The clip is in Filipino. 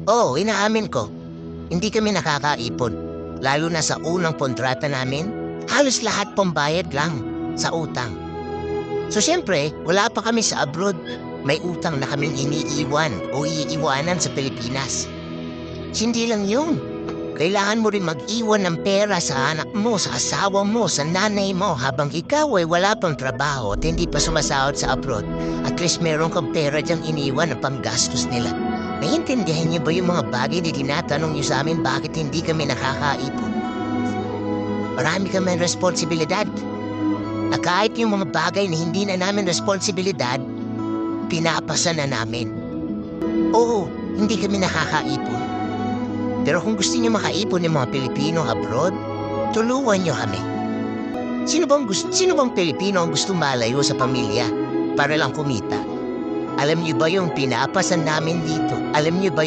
Oo, inaamin ko. Hindi kami nakakaipon. Lalo na sa unang kontrata namin, halos lahat pambayad lang sa utang. So siyempre, wala pa kami sa abroad. May utang na kaming iniiwan o iiwanan sa Pilipinas. Hindi lang yun. Kailangan mo rin mag-iwan ng pera sa anak mo, sa asawa mo, sa nanay mo habang ikaw ay wala pang trabaho at hindi pa sumasahod sa abroad. At least meron kang pera diyang iniwan na panggastos nila. Naiintindihan niyo ba yung mga bagay na tinatanong niyo sa amin bakit hindi kami nakakaipon? Marami kami responsibilidad. Na kahit yung mga bagay na hindi na namin responsibilidad, pinapasa na namin. Oo, hindi kami nakakaipon. Pero kung gusto niyo makaipon ng mga Pilipino abroad, tulungan niyo kami. Sino bang Pilipino ang gusto malayo sa pamilya para lang kumita? Alam niyo ba yung pinapasan namin dito? Alam niyo ba yung